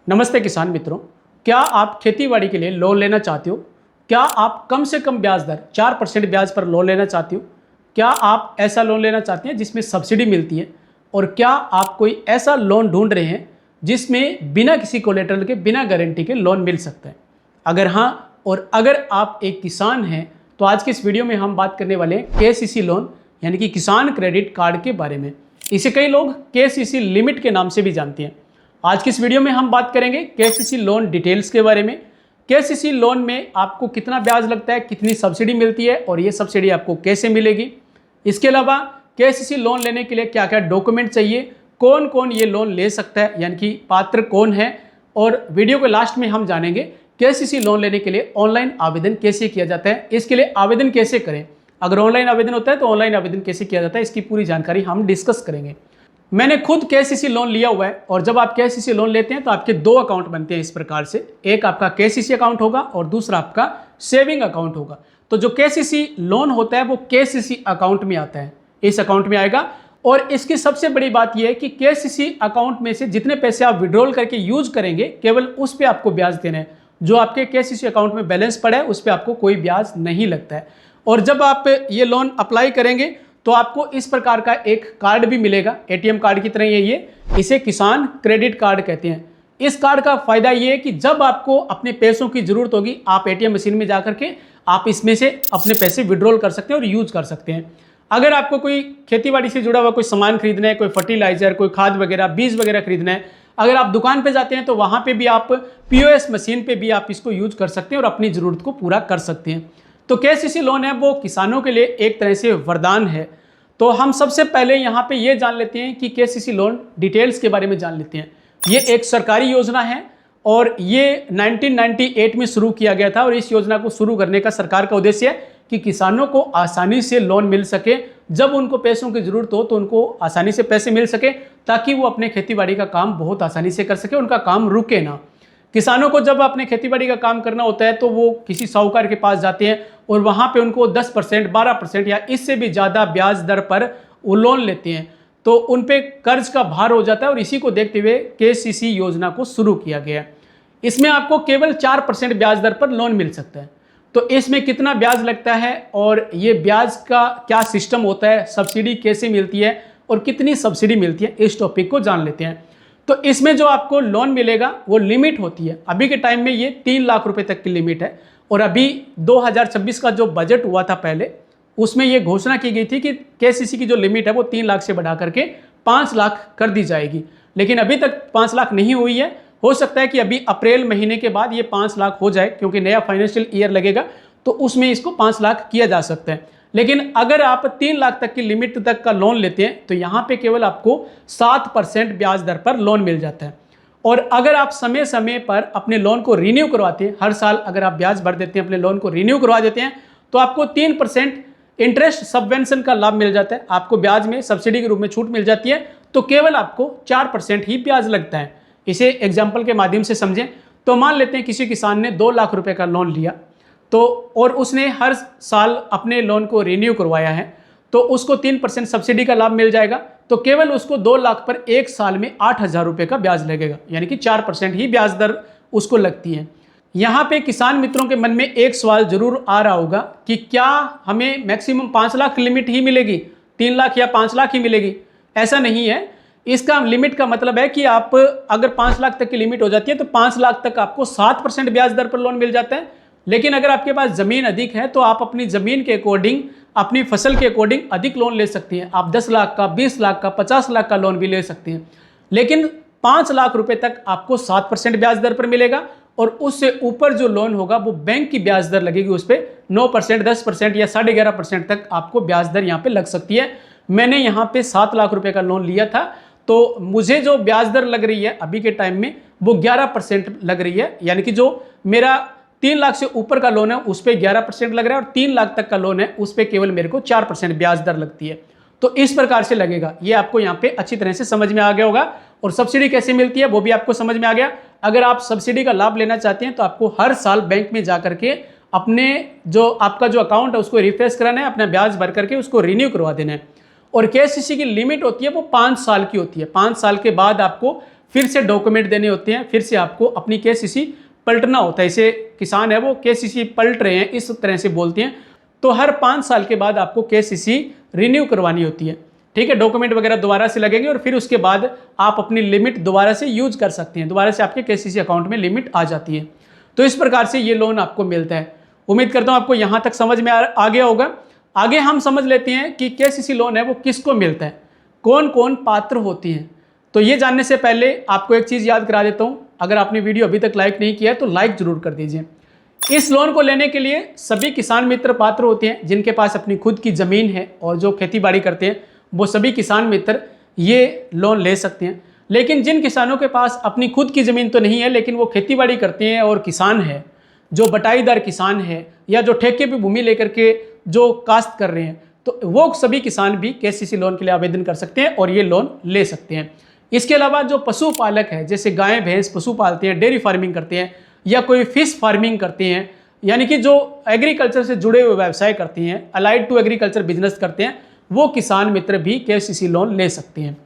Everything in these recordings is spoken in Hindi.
नमस्ते किसान मित्रों, क्या आप खेतीबाड़ी के लिए लोन लेना चाहते हो? क्या आप कम से कम ब्याज दर 4% ब्याज पर लोन लेना चाहते हो? क्या आप ऐसा लोन लेना चाहते हैं जिसमें सब्सिडी मिलती है? और क्या आप कोई ऐसा लोन ढूंढ रहे हैं जिसमें बिना किसी कोलेटरल के, बिना गारंटी के लोन मिल सकता है? अगर हाँ, और अगर आप एक किसान हैं तो आज के इस वीडियो में हम बात करने वाले हैं केसीसी लोन यानी कि किसान क्रेडिट कार्ड के बारे में। इसे कई लोग केसीसी लिमिट के नाम से भी जानते हैं। आज की इस वीडियो में हम बात करेंगे केसीसी लोन डिटेल्स के बारे में। केसीसी लोन में आपको कितना ब्याज लगता है, कितनी सब्सिडी मिलती है और ये सब्सिडी आपको कैसे मिलेगी। इसके अलावा केसीसी लोन लेने के लिए क्या क्या डॉक्यूमेंट चाहिए, कौन कौन ये लोन ले सकता है यानी कि पात्र कौन है, और वीडियो के लास्ट में हम जानेंगे केसीसी लोन लेने के लिए ऑनलाइन आवेदन कैसे किया जाता है, इसके लिए आवेदन कैसे करें, अगर ऑनलाइन आवेदन होता है तो ऑनलाइन आवेदन कैसे किया जाता है, इसकी पूरी जानकारी हम डिस्कस करेंगे। मैंने खुद केसीसी लोन लिया हुआ है और जब आप केसीसी लोन लेते हैं तो आपके दो अकाउंट बनते हैं इस प्रकार से। एक आपका केसीसी अकाउंट होगा और दूसरा आपका सेविंग अकाउंट होगा। तो जो केसीसी लोन होता है वो केसीसी अकाउंट में आता है, इस अकाउंट में आएगा। और इसकी सबसे बड़ी बात यह है कि केसीसी अकाउंट में से जितने पैसे आप विड्रॉल करके यूज करेंगे केवल उस पर आपको ब्याज देना है। जो आपके केसीसी अकाउंट में बैलेंस पड़ा है उस पर आपको कोई ब्याज नहीं लगता है। और जब आप ये लोन अप्लाई करेंगे तो आपको इस प्रकार का एक कार्ड भी मिलेगा, एटीएम कार्ड की तरह ये इसे किसान क्रेडिट कार्ड कहते हैं। इस कार्ड का फायदा ये है कि जब आपको अपने पैसों की जरूरत होगी आप एटीएम मशीन में जाकर के आप इसमें से अपने पैसे विड्रॉल कर सकते हैं और यूज कर सकते हैं। अगर आपको कोई खेतीबाड़ी से जुड़ा हुआ कोई सामान खरीदना है, कोई फर्टिलाइजर, कोई खाद वगैरह, बीज वगैरह खरीदना है, अगर आप दुकान पे जाते हैं तो वहां पे भी आप पीओएस मशीन पे भी आप इसको यूज कर सकते हैं और अपनी जरूरत को पूरा कर सकते हैं। तो केसीसी लोन है वो किसानों के लिए एक तरह से वरदान है। तो हम सबसे पहले यहाँ पे ये जान लेते हैं कि केसीसी लोन डिटेल्स के बारे में जान लेते हैं। ये एक सरकारी योजना है और ये 1998 में शुरू किया गया था और इस योजना को शुरू करने का सरकार का उद्देश्य है कि किसानों को आसानी से लोन मिल सके, जब उनको पैसों की जरूरत हो तो उनको आसानी से पैसे मिल सके ताकि वो अपने खेतीबाड़ी का काम बहुत आसानी से कर सके, उनका काम रुके ना। किसानों को जब अपने खेतीबाड़ी का काम करना होता है तो वो किसी साहूकार के पास जाते हैं और वहाँ पे उनको 10%, 12% या इससे भी ज़्यादा ब्याज दर पर वो लोन लेते हैं, तो उन पे कर्ज का भार हो जाता है। और इसी को देखते हुए केसीसी योजना को शुरू किया गया। इसमें आपको केवल 4% ब्याज दर पर लोन मिल सकता है। तो इसमें कितना ब्याज लगता है और ये ब्याज का क्या सिस्टम होता है, सब्सिडी कैसे मिलती है और कितनी सब्सिडी मिलती है, इस टॉपिक को जान लेते हैं। तो इसमें जो आपको लोन मिलेगा वो लिमिट होती है। अभी के टाइम में ये 3 लाख रुपए तक की लिमिट है और अभी 2026 का जो बजट हुआ था पहले, उसमें ये घोषणा की गई थी कि केसीसी की जो लिमिट है वो 3 लाख से बढ़ा करके 5 लाख कर दी जाएगी। लेकिन अभी तक 5 लाख नहीं हुई है। हो सकता है कि अभी अप्रैल महीने के बाद ये 5 लाख हो जाए, क्योंकि नया फाइनेंशियल ईयर लगेगा तो उसमें इसको 5 लाख किया जा सकता है। लेकिन अगर आप 3 लाख तक की लिमिट तक का लोन लेते हैं तो यहाँ पे केवल आपको 7% ब्याज दर पर लोन मिल जाता है। और अगर आप समय समय पर अपने लोन को रिन्यू करवाते हैं, हर साल अगर आप ब्याज भर देते हैं, अपने लोन को रिन्यू करवा देते हैं, तो आपको 3% इंटरेस्ट सबवेंशन का लाभ मिल जाता है। आपको ब्याज में सब्सिडी के रूप में छूट मिल जाती है। तो केवल आपको 4% ही ब्याज लगता है। इसे एग्जाम्पल के माध्यम से समझें तो मान लेते हैं किसी किसान ने 2 लाख रुपए का लोन लिया तो और उसने हर साल अपने लोन को रिन्यू करवाया है, तो उसको 3% सब्सिडी का लाभ मिल जाएगा। तो केवल उसको 2 लाख पर एक साल में 8,000 रुपये का ब्याज लगेगा, यानी कि 4% ही ब्याज दर उसको लगती है। यहाँ पे किसान मित्रों के मन में एक सवाल जरूर आ रहा होगा कि क्या हमें मैक्सिमम 5 लाख लिमिट ही मिलेगी, 3 लाख या 5 लाख ही मिलेगी? ऐसा नहीं है। इसका लिमिट का मतलब है कि आप अगर 5 लाख तक की लिमिट हो जाती है तो 5 लाख तक आपको 7% ब्याज दर पर लोन मिल जाता है। लेकिन अगर आपके पास ज़मीन अधिक है तो आप अपनी ज़मीन के अकॉर्डिंग, अपनी फसल के अकॉर्डिंग अधिक लोन ले सकते हैं। आप 10 लाख का, 20 लाख का, 50 लाख का लोन भी ले सकते हैं। लेकिन 5 लाख रुपए तक आपको 7% ब्याज दर पर मिलेगा और उससे ऊपर जो लोन होगा वो बैंक की ब्याज दर लगेगी, उस पर 9%, 10% या 11.5% तक आपको ब्याज दर यहाँ पे लग सकती है। मैंने यहाँ पे 7 लाख रुपए का लोन लिया था तो मुझे जो ब्याज दर लग रही है अभी के टाइम में वो 11% लग रही है। यानी कि जो मेरा 3 लाख से ऊपर का लोन है उस पर 11% लग रहा है और 3 लाख तक का लोन है उस पर केवल मेरे को 4% ब्याज दर लगती है। तो इस प्रकार से लगेगा। ये आपको यहाँ पे अच्छी तरह से समझ में आ गया होगा। और सब्सिडी कैसे मिलती है वो भी आपको समझ में आ गया। अगर आप सब्सिडी का लाभ लेना चाहते हैं तो आपको हर साल बैंक में जा करके अपने जो आपका जो अकाउंट है उसको रिफ्रेश कराना है, अपना ब्याज भर करके उसको रिन्यू करवा देना है। और केसीसी की लिमिट होती है वो 5 साल की होती है। 5 साल के बाद आपको फिर से डॉक्यूमेंट देने होते हैं, फिर से आपको अपनी केसीसी पलटना होता है। इसे किसान है वो केसीसी पलट रहे हैं इस तरह से बोलते हैं। तो हर 5 साल के बाद आपको केसीसी रिन्यू करवानी होती है, ठीक है। डॉक्यूमेंट वगैरह दोबारा से लगेंगे और फिर उसके बाद आप अपनी लिमिट दोबारा से यूज कर सकते हैं, दोबारा से आपके केसीसी अकाउंट में लिमिट आ जाती है। तो इस प्रकार से ये लोन आपको मिलता है। उम्मीद करता हूँ आपको यहाँ तक समझ में आ गया होगा। आगे हम समझ लेते हैं कि केसीसी लोन है वो किसको मिलता है, कौन कौन पात्र होती हैं। तो ये जानने से पहले आपको एक चीज़ याद करा देता हूँ, अगर आपने वीडियो अभी तक लाइक नहीं किया है तो लाइक जरूर कर दीजिए। इस लोन को लेने के लिए सभी किसान मित्र पात्र होते हैं जिनके पास अपनी खुद की ज़मीन है और जो खेती बाड़ी करते हैं वो सभी किसान मित्र ये लोन ले सकते हैं। लेकिन जिन किसानों के पास अपनी खुद की ज़मीन तो नहीं है लेकिन वो खेती बाड़ी करते हैं और किसान है, जो बटाईदार किसान है या जो ठेके पे भूमि लेकर के जो काश्त कर रहे हैं, तो वो सभी किसान भी केसीसी लोन के लिए आवेदन कर सकते हैं और ये लोन ले सकते हैं। इसके अलावा जो पशुपालक है, जैसे गाय भैंस पशु पालते हैं, डेयरी फार्मिंग करते हैं या कोई फिश फार्मिंग करते हैं, यानी कि जो एग्रीकल्चर से जुड़े हुए व्यवसाय करते हैं, अलाइड टू एग्रीकल्चर बिजनेस करते हैं, वो किसान मित्र भी केसीसी लोन ले सकते हैं।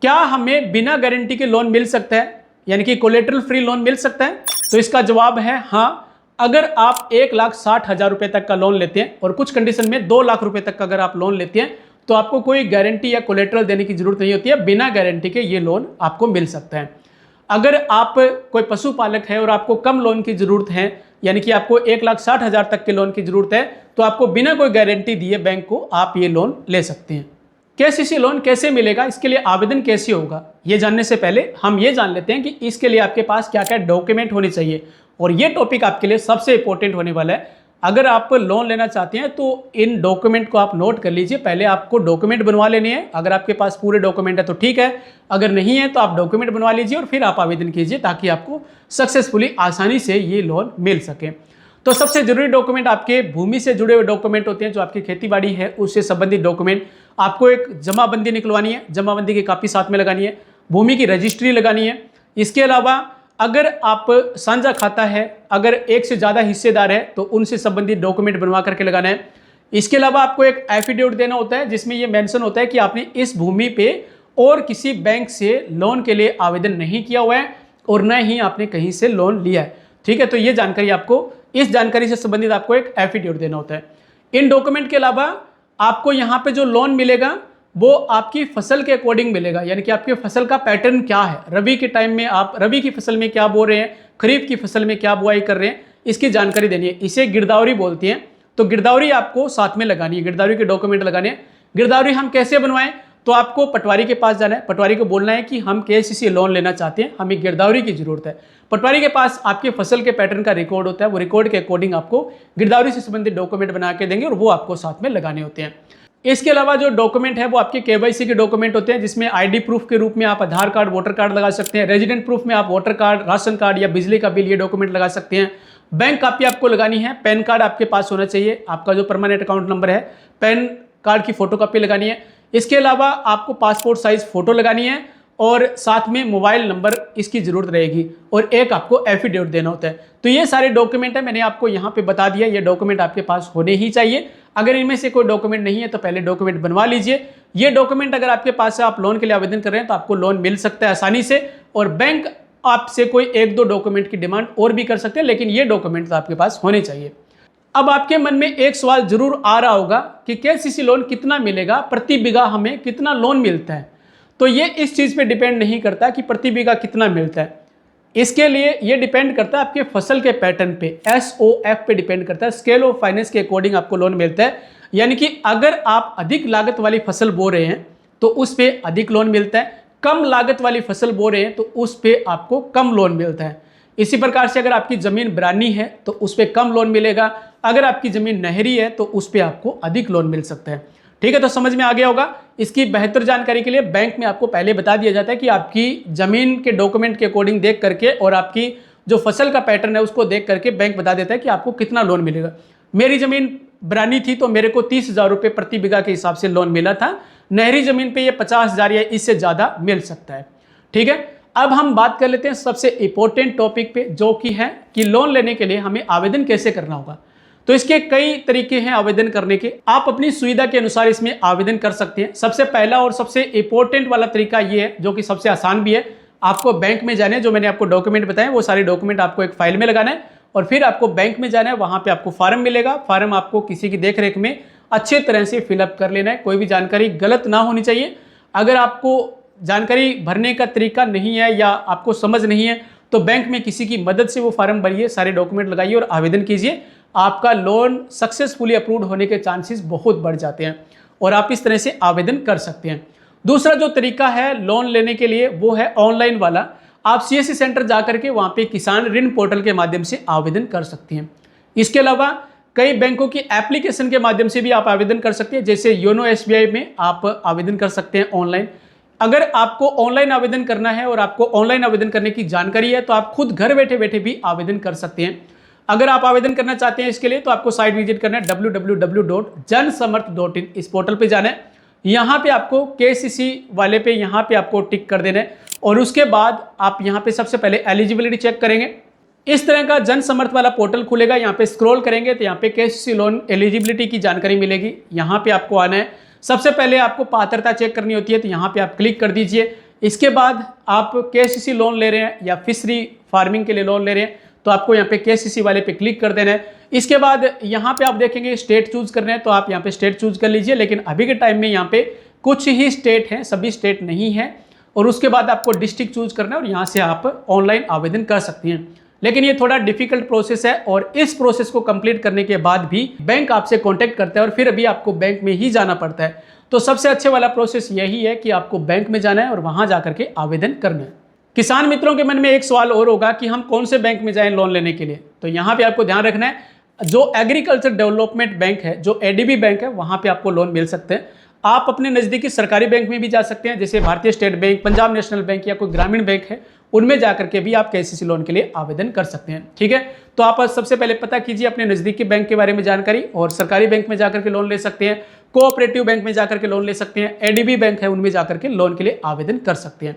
क्या हमें बिना गारंटी के लोन मिल सकता है, यानी कि कोलेटरल फ्री लोन मिल सकता है? तो इसका जवाब है हाँ। अगर आप 1,60,000 रुपये तक का लोन लेते हैं और कुछ कंडीशन में 2 लाख रुपए तक का अगर आप लोन लेते हैं तो आपको कोई गारंटी या कोलेटरल देने की जरूरत नहीं होती है, बिना गारंटी के ये लोन आपको मिल सकता है। अगर आप कोई पशुपालक है और आपको कम लोन की जरूरत है, यानी कि आपको 1,60,000 तक के लोन की जरूरत है, तो आपको बिना कोई गारंटी दिए बैंक को आप ये लोन ले सकते हैं। केसीसी लोन कैसे मिलेगा, इसके लिए आवेदन कैसे होगा, ये जानने से पहले हम ये जान लेते हैं कि इसके लिए आपके पास क्या क्या डॉक्यूमेंट होने चाहिए। और ये टॉपिक आपके लिए सबसे इंपॉर्टेंट होने वाला है। अगर आप लोन लेना चाहते हैं तो इन डॉक्यूमेंट को आप नोट कर लीजिए। पहले आपको डॉक्यूमेंट बनवा लेने हैं, अगर आपके पास पूरे डॉक्यूमेंट है तो ठीक है, अगर नहीं है तो आप डॉक्यूमेंट बनवा लीजिए और फिर आप आवेदन कीजिए ताकि आपको सक्सेसफुली आसानी से ये लोन मिल सके। तो सबसे जरूरी डॉक्यूमेंट आपके भूमि से जुड़े हुए डॉक्यूमेंट होते हैं, जो आपकी खेती बाड़ी है उससे संबंधित डॉक्यूमेंट। आपको एक जमाबंदी निकलवानी है, जमाबंदी की कॉपी साथ में लगानी है, भूमि की रजिस्ट्री लगानी है। इसके अलावा अगर आप साझा खाता है, अगर एक से ज़्यादा हिस्सेदार है तो उनसे संबंधित डॉक्यूमेंट बनवा करके लगाना है। इसके अलावा आपको एक एफिडेविट देना होता है जिसमें ये मेंशन होता है कि आपने इस भूमि पे और किसी बैंक से लोन के लिए आवेदन नहीं किया हुआ है और न ही आपने कहीं से लोन लिया है, ठीक है। तो ये जानकारी आपको, इस जानकारी से संबंधित आपको एक एफिडेविट देना होता है। इन डॉक्यूमेंट के अलावा आपको यहाँ पे जो लोन मिलेगा वो आपकी फसल के अकॉर्डिंग मिलेगा, यानी कि आपके फसल का पैटर्न क्या है, रबी के टाइम में आप रबी की फसल में क्या बो रहे हैं, खरीफ की फसल में क्या बुआई कर रहे हैं, इसकी जानकारी देनी है। इसे गिरदावरी बोलते हैं। तो गिरदावरी आपको साथ में लगानी है, गिरदावरी के डॉक्यूमेंट लगाने हैं। गिरदावरी हम कैसे बनवाएं, तो आपको पटवारी के पास जाना है, पटवारी को बोलना है कि हम केसीसी लोन लेना चाहते हैं, हमें गिरदावरी की जरूरत है। पटवारी के पास आपके फसल के पैटर्न का रिकॉर्ड होता है, वो रिकॉर्ड के अकॉर्डिंग आपको गिरदावरी से संबंधित डॉक्यूमेंट बना के देंगे और वो आपको साथ में लगाने होते हैं। इसके अलावा जो डॉक्यूमेंट है वो आपके केवाईसी के डॉक्यूमेंट होते हैं, जिसमें आईडी प्रूफ के रूप में आप आधार कार्ड, वोटर कार्ड लगा सकते हैं। रेजिडेंट प्रूफ में आप वोटर कार्ड, राशन कार्ड या बिजली का बिल, ये डॉक्यूमेंट लगा सकते हैं। बैंक कॉपी आपको लगानी है, पैन कार्ड आपके पास होना चाहिए, आपका जो परमानेंट अकाउंट नंबर है, पैन कार्ड की फोटो कॉपी लगानी है। इसके अलावा आपको पासपोर्ट साइज फोटो लगानी है और साथ में मोबाइल नंबर इसकी जरूरत रहेगी और एक आपको एफिडेविट देना होता है। तो ये सारे डॉक्यूमेंट है, मैंने आपको यहाँ पे बता दिया, ये डॉक्यूमेंट आपके पास होने ही चाहिए। अगर इनमें से कोई डॉक्यूमेंट नहीं है तो पहले डॉक्यूमेंट बनवा लीजिए। ये डॉक्यूमेंट अगर आपके पास है, आप लोन के लिए आवेदन कर रहे हैं तो आपको लोन मिल सकता है आसानी से। और बैंक आपसे कोई 1-2 डॉक्यूमेंट की डिमांड और भी कर सकते हैं, लेकिन ये डॉक्यूमेंट तो आपके पास होने चाहिए। अब आपके मन में एक सवाल जरूर आ रहा होगा कि केसीसी लोन कितना मिलेगा, प्रति बीघा हमें कितना लोन मिलता है। तो ये इस चीज़ पे डिपेंड नहीं करता कि प्रति बीघा कितना मिलता है। इसके लिए ये डिपेंड करता है आपके फसल के पैटर्न पे, SOF पे डिपेंड करता है, स्केल ऑफ फाइनेंस के अकॉर्डिंग आपको लोन मिलता है। यानी कि अगर आप अधिक लागत वाली फसल बो रहे हैं तो उस पर अधिक लोन मिलता है, कम लागत वाली फसल बो रहे हैं तो उस पर आपको कम लोन मिलता है। इसी प्रकार से अगर आपकी ज़मीन बिरानी है तो उस पर कम लोन मिलेगा, अगर आपकी ज़मीन नहरी है तो उस पर आपको अधिक लोन मिल सकता है, ठीक है। तो समझ में आ गया होगा। इसकी बेहतर जानकारी के लिए बैंक में आपको पहले बता दिया जाता है कि आपकी ज़मीन के डॉक्यूमेंट के अकॉर्डिंग देख करके और आपकी जो फसल का पैटर्न है उसको देख करके बैंक बता देता है कि आपको कितना लोन मिलेगा। मेरी ज़मीन बिरानी थी तो मेरे को 30,000 रुपये प्रति बीघा के हिसाब से लोन मिला था, नहरी ज़मीन पे ये 50,000 या इससे ज़्यादा मिल सकता है, ठीक है। अब हम बात कर लेते हैं सबसे इंपॉर्टेंट टॉपिक पे, जो कि है कि लोन लेने के लिए हमें आवेदन कैसे करना होगा। तो इसके कई तरीके हैं आवेदन करने के, आप अपनी सुविधा के अनुसार इसमें आवेदन कर सकते हैं। सबसे पहला और सबसे इंपॉर्टेंट वाला तरीका ये है, जो कि सबसे आसान भी है, आपको बैंक में जाना है, जो मैंने आपको डॉक्यूमेंट बताए वो सारे डॉक्यूमेंट आपको एक फाइल में लगाना है और फिर आपको बैंक में जाना है। वहाँ पे आपको फार्म मिलेगा, फार्म आपको किसी की देखरेख में अच्छे तरह से फिलअप कर लेना है। कोई भी जानकारी गलत ना होनी चाहिए। अगर आपको जानकारी भरने का तरीका नहीं है या आपको समझ नहीं है तो बैंक में किसी की मदद से वो फार्म भरिए, सारे डॉक्यूमेंट लगाइए और आवेदन कीजिए। आपका लोन सक्सेसफुली अप्रूव्ड होने के चांसेस बहुत बढ़ जाते हैं और आप इस तरह से आवेदन कर सकते हैं। दूसरा जो तरीका है लोन लेने के लिए वो है ऑनलाइन वाला। आप सीएससी सेंटर जाकर के वहाँ पे किसान ऋण पोर्टल के माध्यम से आवेदन कर सकते हैं। इसके अलावा कई बैंकों की एप्लीकेशन के माध्यम से भी आप आवेदन कर सकते हैं, जैसे योनो एसबीआई में आप आवेदन कर सकते हैं ऑनलाइन। अगर आपको ऑनलाइन आवेदन करना है और आपको ऑनलाइन आवेदन करने की जानकारी है तो आप खुद घर बैठे बैठे भी आवेदन कर सकते हैं। अगर आप आवेदन करना चाहते हैं इसके लिए तो आपको साइट विजिट करना है www.jansamarth.in। इस पोर्टल पे जाना है, यहाँ पे आपको केसीसी वाले पे यहाँ पे आपको टिक कर देना है और उसके बाद आप यहाँ पे सबसे पहले एलिजिबिलिटी चेक करेंगे। इस तरह का जन समर्थ वाला पोर्टल खुलेगा। यहाँ पे स्क्रॉल करेंगे तो यहाँ पे केसीसी लोन एलिजिबिलिटी की जानकारी मिलेगी। यहाँ पे आपको आना है, सबसे पहले आपको पात्रता चेक करनी होती है तो यहाँ पे आप क्लिक कर दीजिए। इसके बाद आप केसीसी लोन ले रहे हैं या फिशरी फार्मिंग के लिए लोन ले रहे हैं तो आपको यहाँ पे केसीसी वाले पे क्लिक कर देना है। इसके बाद यहाँ पे आप देखेंगे स्टेट चूज करना है तो आप यहाँ पे स्टेट चूज कर लीजिए, लेकिन अभी के टाइम में यहाँ पे कुछ ही स्टेट हैं, सभी स्टेट नहीं है। और उसके बाद आपको डिस्ट्रिक्ट चूज करना है और यहाँ से आप ऑनलाइन आवेदन कर सकती हैं। लेकिन ये थोड़ा डिफिकल्ट प्रोसेस है और इस प्रोसेस को कंप्लीट करने के बाद भी बैंक आपसे कांटेक्ट करता है और फिर अभी आपको बैंक में ही जाना पड़ता है। तो सबसे अच्छे वाला प्रोसेस यही है कि आपको बैंक में जाना है और वहां जाकर के आवेदन करना है। किसान मित्रों के मन में एक सवाल और होगा कि हम कौन से बैंक में जाएं लोन लेने के लिए, तो यहाँ पे आपको ध्यान रखना है जो एग्रीकल्चर डेवलपमेंट बैंक है, जो एडीबी बैंक है, वहां पे आपको लोन मिल सकते हैं। आप अपने नज़दीकी सरकारी बैंक में भी जा सकते हैं, जैसे भारतीय state bank, Punjab national bank या कोई ग्रामीण बैंक है, उनमें जाकर के भी आप केसीसी लोन के लिए आवेदन कर सकते हैं। ठीक है, तो आप सबसे पहले पता कीजिए अपने नज़दीकी बैंक के बारे में जानकारी, और सरकारी बैंक में जाकर के लोन ले सकते हैं, कोऑपरेटिव बैंक में जाकर के लोन ले सकते हैं, एडीबी बैंक है उनमें जाकर के लोन के लिए आवेदन कर सकते हैं।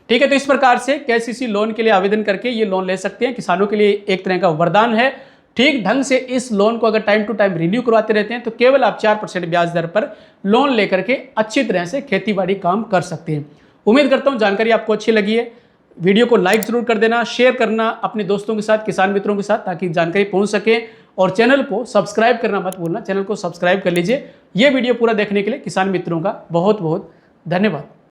ठीक है, तो इस प्रकार से केसीसी लोन के लिए आवेदन करके ये लोन ले सकते हैं। किसानों के लिए एक तरह का वरदान है। ठीक ढंग से इस लोन को अगर टाइम टू टाइम रिन्यू करवाते रहते हैं तो केवल आप 4% ब्याज दर पर लोन लेकर के अच्छी तरह से खेतीबाड़ी काम कर सकते हैं। उम्मीद करता हूं जानकारी आपको अच्छी लगी है। वीडियो को लाइक जरूर कर देना, शेयर करना अपने दोस्तों के साथ, किसान मित्रों के साथ, ताकि जानकारी पहुंच सके। और चैनल को सब्सक्राइब करना मत भूलना, चैनल को सब्सक्राइब कर लीजिए। ये वीडियो पूरा देखने के लिए किसान मित्रों का बहुत बहुत धन्यवाद।